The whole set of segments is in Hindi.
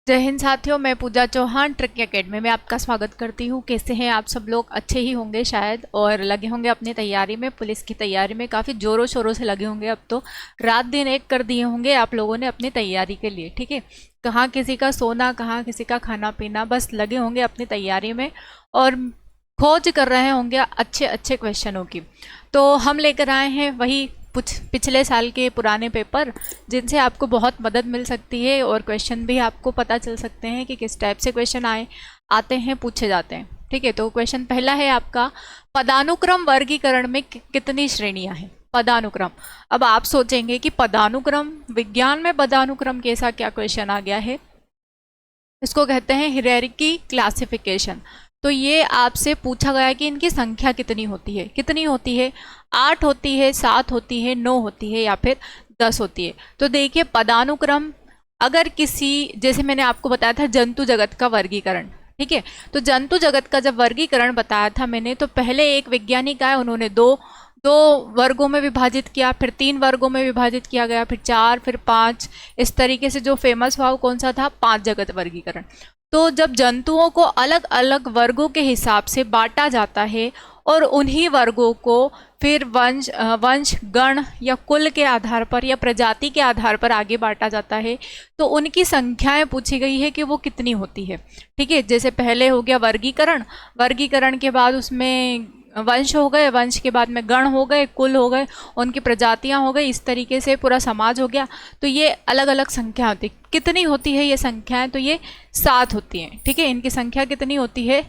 जय हिंद साथियों, मैं पूजा चौहान ट्रिक एकेडमी में आपका स्वागत करती हूँ। कैसे हैं आप सब लोग? अच्छे ही होंगे शायद, और लगे होंगे अपनी तैयारी में। पुलिस की तैयारी में काफ़ी ज़ोरों शोरों से लगे होंगे। अब तो रात दिन एक कर दिए होंगे आप लोगों ने अपनी तैयारी के लिए। ठीक है, कहाँ किसी का सोना, कहाँ किसी का खाना पीना, बस लगे होंगे अपनी तैयारी में और खोज कर रहे होंगे अच्छे अच्छे क्वेश्चनों की। तो हम लेकर आए हैं वही पिछले साल के पुराने पेपर, जिनसे आपको बहुत मदद मिल सकती है और क्वेश्चन भी आपको पता चल सकते हैं कि किस टाइप से क्वेश्चन आते हैं, पूछे जाते हैं। ठीक है, तो क्वेश्चन पहला है आपका, पदानुक्रम वर्गीकरण में कितनी श्रेणियां हैं? पदानुक्रम। अब आप सोचेंगे कि पदानुक्रम, विज्ञान में पदानुक्रम कैसा क्या क्वेश्चन आ गया है? इसको कहते हैं हियरार्की क्लासिफिकेशन। तो ये आपसे पूछा गया कि इनकी संख्या कितनी होती है? कितनी होती है? 8 होती है, 7 होती है, 9 होती है या फिर 10 होती है? तो देखिए, पदानुक्रम अगर किसी, जैसे मैंने आपको बताया था जंतु जगत का वर्गीकरण, ठीक है, तो जंतु जगत का जब वर्गीकरण बताया था मैंने, तो पहले एक वैज्ञानिक आए, उन्होंने दो वर्गों में विभाजित किया, फिर 3 वर्गों में विभाजित किया गया, फिर 4, फिर 5, इस तरीके से जो फेमस हुआ वो कौन सा था? 5 जगत वर्गीकरण। तो जब जंतुओं को अलग अलग वर्गों के हिसाब से बांटा जाता है और उन्हीं वर्गों को फिर वंश गण या कुल के आधार पर या प्रजाति के आधार पर आगे बांटा जाता है, तो उनकी संख्याएं पूछी गई है कि वो कितनी होती है। ठीक है, जैसे पहले हो गया वर्गीकरण, वर्गीकरण के बाद उसमें वंश हो गए, वंश के बाद में गण हो गए, कुल हो गए, उनकी प्रजातियां हो गई, इस तरीके से पूरा समाज हो गया। तो ये अलग अलग संख्या होती, कितनी होती है ये संख्याएं? तो ये 7 होती हैं। ठीक है, इनकी संख्या कितनी होती है?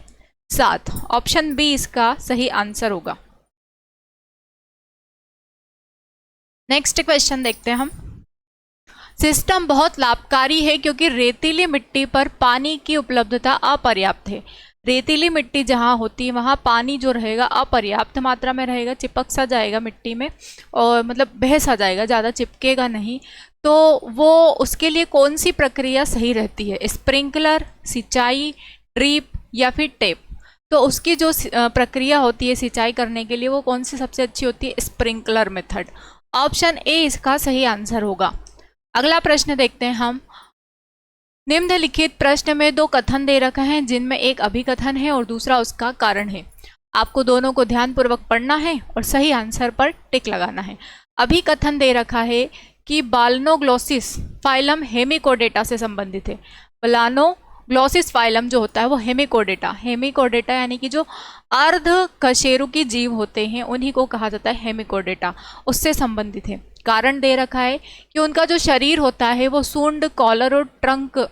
7। ऑप्शन बी इसका सही आंसर होगा। नेक्स्ट क्वेश्चन देखते हैं हम। सिस्टम बहुत लाभकारी है क्योंकि रेतीली मिट्टी पर पानी की उपलब्धता अपर्याप्त है। रेतीली मिट्टी जहाँ होती है वहाँ पानी जो रहेगा अपर्याप्त मात्रा में रहेगा, चिपक सा जाएगा मिट्टी में, और मतलब बह सा जाएगा, ज़्यादा चिपकेगा नहीं। तो वो उसके लिए कौन सी प्रक्रिया सही रहती है? स्प्रिंकलर, सिंचाई, ड्रिप या फिर टेप? तो उसकी जो प्रक्रिया होती है सिंचाई करने के लिए, वो कौन सी सबसे अच्छी होती है? Sprinkler method. ऑप्शन ए इसका सही आंसर होगा। अगला प्रश्न देखते हैं हम। निम्नलिखित प्रश्न में 2 कथन दे रखे हैं, जिनमें एक अभिकथन है और दूसरा उसका कारण है। आपको दोनों को ध्यानपूर्वक पढ़ना है और सही आंसर पर टिक लगाना है। अभिकथन दे रखा है कि बालनोग्लोसिस फाइलम हेमिकोडेटा से संबंधित है। बालनोग्लोसिस फाइलम जो होता है वो हेमिकोडेटा यानी कि जो अर्ध कशेरुकी जीव होते हैं उन्हीं को कहा जाता है हेमिकोडेटा, उससे संबंधित है। कारण दे रखा है कि उनका जो शरीर होता है वो सूंड, कॉलर और ट्रंक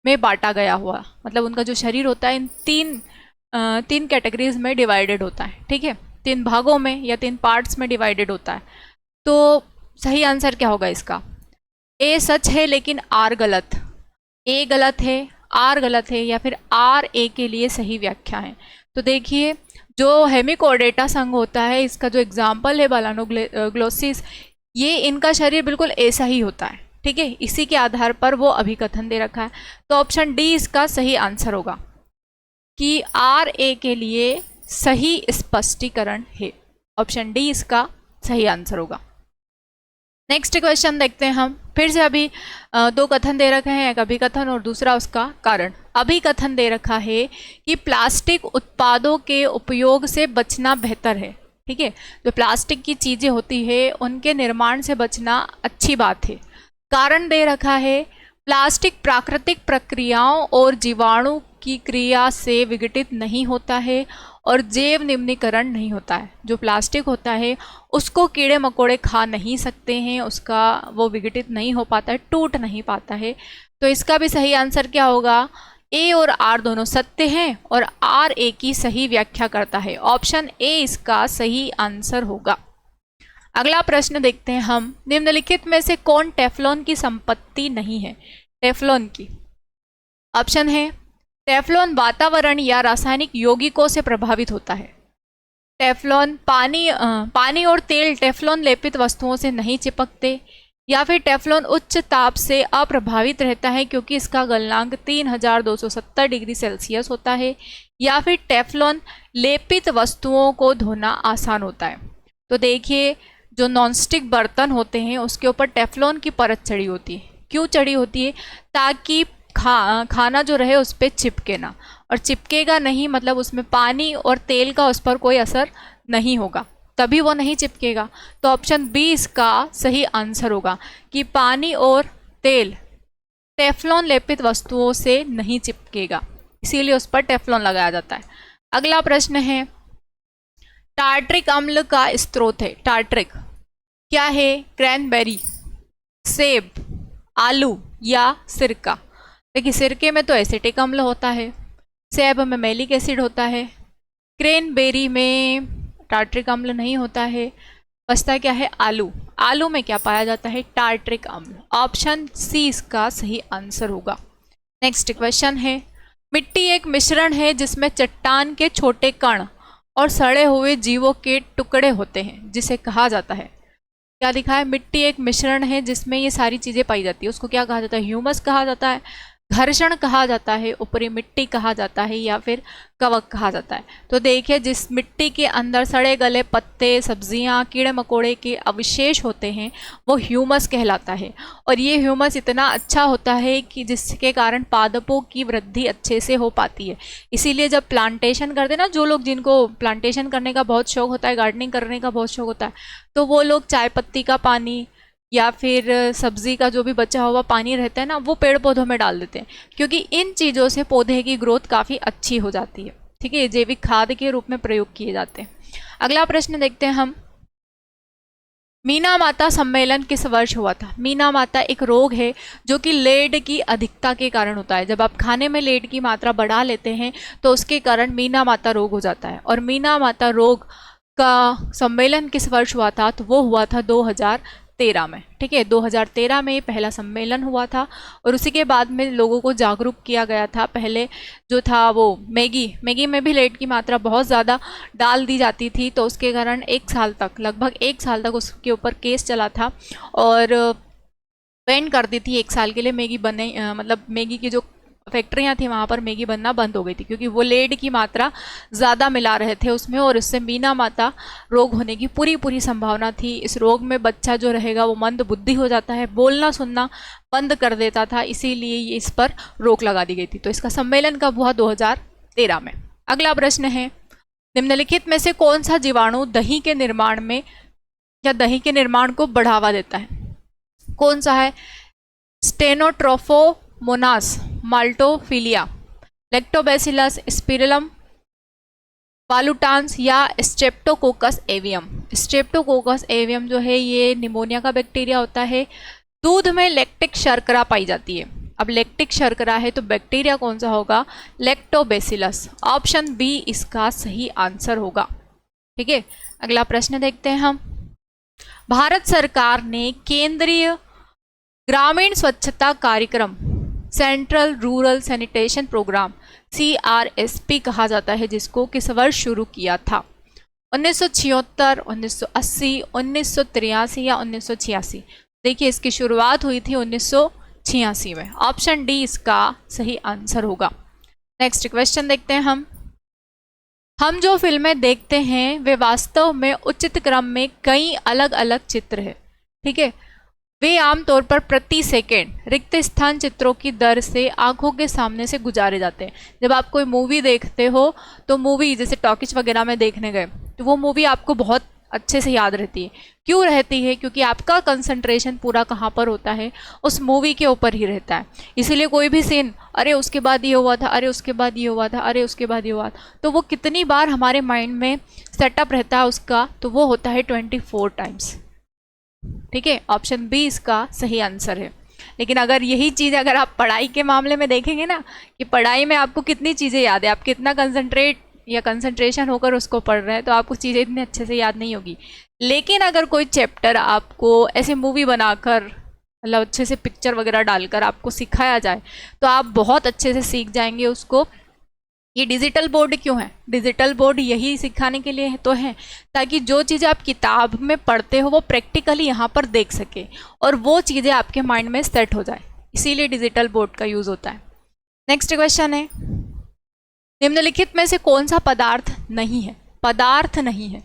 में बांटा गया हुआ, मतलब उनका जो शरीर होता है इन तीन कैटेगरीज में डिवाइडेड होता है। ठीक है, 3 भागों में या 3 पार्ट्स में डिवाइडेड होता है। तो सही आंसर क्या होगा इसका? ए सच है लेकिन आर गलत। ए गलत है, आर गलत है, या फिर आर ए के लिए सही व्याख्या है। तो देखिए, जो हेमिकोडेटा संघ होता है, इसका जो एग्जाम्पल है बालानोग्लोसिस, ये इनका शरीर बिल्कुल ऐसा ही होता है। ठीक है, इसी के आधार पर वो अभिकथन दे रखा है। तो ऑप्शन डी इसका सही आंसर होगा कि आर ए के लिए सही स्पष्टीकरण है। ऑप्शन डी इसका सही आंसर होगा। नेक्स्ट क्वेश्चन देखते हैं हम। फिर से अभी 2 कथन दे रखे हैं, एक अभिकथन और दूसरा उसका कारण। अभिकथन दे रखा है कि प्लास्टिक उत्पादों के उपयोग से बचना बेहतर है। ठीक है, जो प्लास्टिक की चीज़ें होती है उनके निर्माण से बचना अच्छी बात है। कारण दे रखा है, प्लास्टिक प्राकृतिक प्रक्रियाओं और जीवाणु की क्रिया से विघटित नहीं होता है और जैव निम्नीकरण नहीं होता है। जो प्लास्टिक होता है उसको कीड़े मकोड़े खा नहीं सकते हैं, उसका वो विघटित नहीं हो पाता है, टूट नहीं पाता है। तो इसका भी सही आंसर क्या होगा? ए और आर दोनों सत्य हैं और आर ए की सही व्याख्या करता है। ऑप्शन ए इसका सही आंसर होगा। अगला प्रश्न देखते हैं हम। निम्नलिखित में से कौन टेफ्लॉन की संपत्ति नहीं है? टेफ्लॉन की ऑप्शन है, टेफ्लॉन वातावरण या रासायनिक यौगिकों से प्रभावित होता है। टेफ्लॉन पानी और तेल टेफ्लॉन लेपित वस्तुओं से नहीं चिपकते, या फिर टेफ्लॉन उच्च ताप से अप्रभावित रहता है क्योंकि इसका गलनांक 3270 डिग्री सेल्सियस होता है, या फिर टेफ्लॉन लेपित वस्तुओं को धोना आसान होता है। तो देखिए, जो नॉनस्टिक बर्तन होते हैं उसके ऊपर टेफ्लॉन की परत चढ़ी होती है। क्यों चढ़ी होती है? ताकि खाना जो रहे उस पर चिपके ना, और चिपकेगा नहीं मतलब उसमें पानी और तेल का उस पर कोई असर नहीं होगा, तभी वो नहीं चिपकेगा। तो ऑप्शन बी इसका सही आंसर होगा कि पानी और तेल टेफ्लॉन लेपित वस्तुओं से नहीं चिपकेगा, इसीलिए उस पर टेफ्लॉन लगाया जाता है। अगला प्रश्न है, टार्ट्रिक अम्ल का स्रोत है। टार्ट्रिक क्या है? क्रैनबेरी, सेब, आलू या सिरका। देखिए सिरके में तो एसिटिक अम्ल होता है, सेब में मैलिक एसिड होता है, क्रैनबेरी में टार्ट्रिक अम्ल नहीं होता है, बचता क्या है? आलू। आलू में क्या पाया जाता है? टार्ट्रिक अम्ल। ऑप्शन सी इसका सही आंसर होगा। नेक्स्ट क्वेश्चन है, मिट्टी एक मिश्रण है जिसमें चट्टान के छोटे कण और सड़े हुए जीवों के टुकड़े होते हैं, जिसे कहा जाता है, क्या लिखा है? मिट्टी एक मिश्रण है जिसमें ये सारी चीजें पाई जाती है, उसको क्या कहा जाता है? ह्यूमस कहा जाता है, घर्षण कहा जाता है, ऊपरी मिट्टी कहा जाता है, या फिर कवक कहा जाता है। तो देखिए जिस मिट्टी के अंदर सड़े गले पत्ते, सब्जियां, कीड़े मकोड़े के अवशेष होते हैं वो ह्यूमस कहलाता है, और ये ह्यूमस इतना अच्छा होता है कि जिसके कारण पादपों की वृद्धि अच्छे से हो पाती है। इसीलिए जब प्लांटेशन करते हैं ना, जो लोग जिनको प्लांटेशन करने का बहुत शौक होता है, गार्डनिंग करने का बहुत शौक होता है, तो वो लोग चाय पत्ती का पानी या फिर सब्जी का जो भी बचा हुआ पानी रहता है ना, वो पेड़ पौधों में डाल देते हैं, क्योंकि इन चीज़ों से पौधे की ग्रोथ काफ़ी अच्छी हो जाती है। ठीक है, जैविक खाद के रूप में प्रयोग किए जाते हैं। अगला प्रश्न देखते हैं हम, मीना माता सम्मेलन किस वर्ष हुआ था? मीना माता एक रोग है जो कि लेड की अधिकता के कारण होता है। जब आप खाने में लेड की मात्रा बढ़ा लेते हैं तो उसके कारण मीना माता रोग हो जाता है, और मीना माता रोग का सम्मेलन किस वर्ष हुआ था? तो वो हुआ था 2013 में। ठीक है, 2013 में ये पहला सम्मेलन हुआ था, और उसी के बाद में लोगों को जागरूक किया गया था। पहले जो था वो मैगी में भी लेड की मात्रा बहुत ज़्यादा डाल दी जाती थी, तो उसके कारण लगभग एक साल तक उसके ऊपर केस चला था, और बैन कर दी थी एक साल के लिए मैगी बने, मतलब मैगी की जो फैक्ट्रियाँ थी वहाँ पर मैगी बनना बंद हो गई थी, क्योंकि वो लेड की मात्रा ज़्यादा मिला रहे थे उसमें, और इससे मीना माता रोग होने की पूरी संभावना थी। इस रोग में बच्चा जो रहेगा वो मंद बुद्धि हो जाता है, बोलना सुनना बंद कर देता था, इसीलिए इस पर रोक लगा दी गई थी। तो इसका सम्मेलन कब हुआ? 2013 में। अगला प्रश्न है, निम्नलिखित में से कौन सा जीवाणु दही के निर्माण में या दही के निर्माण को बढ़ावा देता है? कौन सा है? स्टेनोट्रोफोमोनास, माल्टोफिलिया, लैक्टोबैसिलस, स्पिरुलम पालुटान्स या स्ट्रेप्टोकोकस एवियम। स्ट्रेप्टोकोकस एवियम जो है ये निमोनिया का बैक्टीरिया होता है। दूध में लैक्टिक शर्करा पाई जाती है। अब लैक्टिक शर्करा है तो बैक्टीरिया कौन सा होगा? लैक्टोबैसिलस। ऑप्शन बी इसका सही आंसर होगा। ठीक है, अगला प्रश्न देखते हैं हम। भारत सरकार ने केंद्रीय ग्रामीण स्वच्छता कार्यक्रम, central rural sanitation programme, CRSP कहा जाता है, जिसको किस वर्ष शुरू किया था? 1976, 1980, 1983 या 1986? देखिए इसकी शुरुआत हुई थी 1986 में। ऑप्शन डी इसका सही आंसर होगा। नेक्स्ट क्वेश्चन देखते हैं हम जो फिल्में देखते हैं वे वास्तव में उचित क्रम में कई अलग अलग चित्र है। ठीक है, वे आमतौर पर प्रति सेकेंड रिक्त स्थान चित्रों की दर से आंखों के सामने से गुजारे जाते हैं। जब आप कोई मूवी देखते हो तो मूवी जैसे टॉकीज वगैरह में देखने गए तो वो मूवी आपको बहुत अच्छे से याद रहती है। क्यों रहती है? क्योंकि आपका कंसंट्रेशन पूरा कहाँ पर होता है? उस मूवी के ऊपर ही रहता है। इसीलिए कोई भी सीन, अरे उसके बाद ये हुआ था, अरे उसके बाद ये हुआ था, अरे उसके बाद ये हुआ था, तो वो कितनी बार हमारे माइंड में सेटअप रहता है उसका, तो वो होता है 24 टाइम्स। ठीक है, ऑप्शन बी इसका सही आंसर है। लेकिन अगर यही चीज़ अगर आप पढ़ाई के मामले में देखेंगे ना, कि पढ़ाई में आपको कितनी चीज़ें याद है, आप कितना कंसंट्रेशन होकर उसको पढ़ रहे हैं, तो आपको चीज़ें इतनी अच्छे से याद नहीं होगी। लेकिन अगर कोई चैप्टर आपको ऐसे मूवी बनाकर, मतलब अच्छे से पिक्चर वगैरह डालकर आपको सिखाया जाए, तो आप बहुत अच्छे से सीख जाएंगे उसको। ये डिजिटल बोर्ड क्यों है? डिजिटल बोर्ड यही सिखाने के लिए तो है, ताकि जो चीज़ें आप किताब में पढ़ते हो वो प्रैक्टिकली यहाँ पर देख सके और वो चीज़ें आपके माइंड में सेट हो जाए, इसीलिए डिजिटल बोर्ड का यूज़ होता है। नेक्स्ट क्वेश्चन है, निम्नलिखित में से कौन सा पदार्थ नहीं है? पदार्थ नहीं है।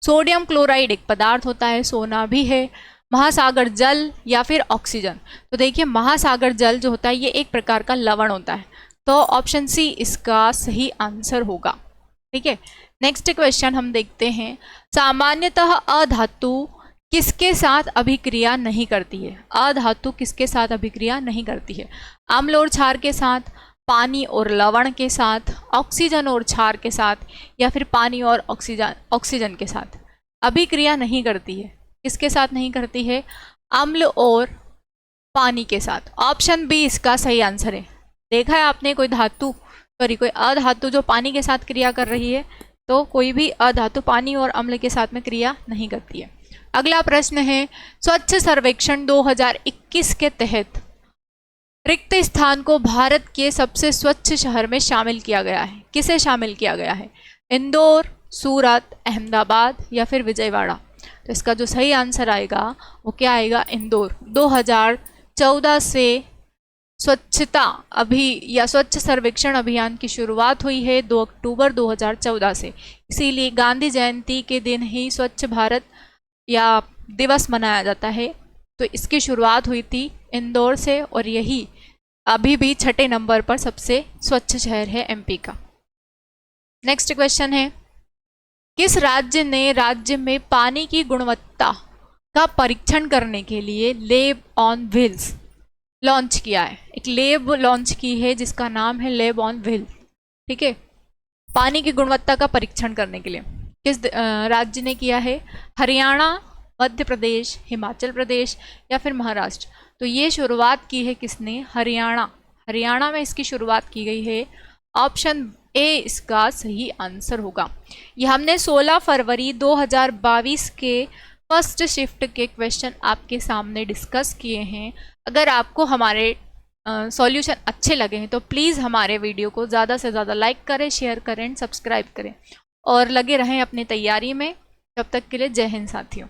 सोडियम क्लोराइड एक पदार्थ होता है, सोना भी है, महासागर जल या फिर ऑक्सीजन? तो देखिए महासागर जल जो होता है ये एक प्रकार का लवण होता है, तो ऑप्शन सी इसका सही आंसर होगा। ठीक है, नेक्स्ट क्वेश्चन हम देखते हैं। सामान्यतः अधातु किसके साथ अभिक्रिया नहीं करती है? अधातु किसके साथ अभिक्रिया नहीं करती है? अम्ल और क्षार के साथ, पानी और लवण के साथ, ऑक्सीजन और क्षार के साथ, या फिर पानी और ऑक्सीजन के साथ अभिक्रिया नहीं करती है? किसके साथ नहीं करती है? अम्ल और पानी के साथ। ऑप्शन बी इसका सही आंसर है। देखा है आपने कोई धातु कोई अधातु जो पानी के साथ क्रिया कर रही है, तो कोई भी अधातु पानी और अम्ल के साथ में क्रिया नहीं करती है। अगला प्रश्न है, स्वच्छ सर्वेक्षण 2021 के तहत रिक्त स्थान को भारत के सबसे स्वच्छ शहर में शामिल किया गया है। किसे शामिल किया गया है? इंदौर, सूरत, अहमदाबाद या फिर विजयवाड़ा? तो इसका जो सही आंसर आएगा वो क्या आएगा? इंदौर। 2014 से स्वच्छ सर्वेक्षण अभियान की शुरुआत हुई है 2 अक्टूबर 2014 से, इसीलिए गांधी जयंती के दिन ही स्वच्छ भारत या दिवस मनाया जाता है। तो इसकी शुरुआत हुई थी इंदौर से और यही अभी भी 6 नंबर पर सबसे स्वच्छ शहर है एमपी का। नेक्स्ट क्वेश्चन है, किस राज्य ने राज्य में पानी की गुणवत्ता का परीक्षण करने के लिए लैब ऑन व्हील्स लॉन्च किया है? एक लैब लॉन्च की है जिसका नाम है लैब ऑन व्हील। ठीक है, पानी की गुणवत्ता का परीक्षण करने के लिए किस राज्य ने किया है? हरियाणा, मध्य प्रदेश, हिमाचल प्रदेश या फिर महाराष्ट्र? तो ये शुरुआत की है किसने? हरियाणा में इसकी शुरुआत की गई है। ऑप्शन ए इसका सही आंसर होगा। ये हमने 16 फरवरी 2022 के फर्स्ट शिफ्ट के क्वेश्चन आपके सामने डिस्कस किए हैं। अगर आपको हमारे सॉल्यूशन अच्छे लगे हैं तो प्लीज़ हमारे वीडियो को ज़्यादा से ज़्यादा लाइक करें, शेयर करें, सब्सक्राइब करें और लगे रहें अपनी तैयारी में। तब तक के लिए जय हिंद साथियों।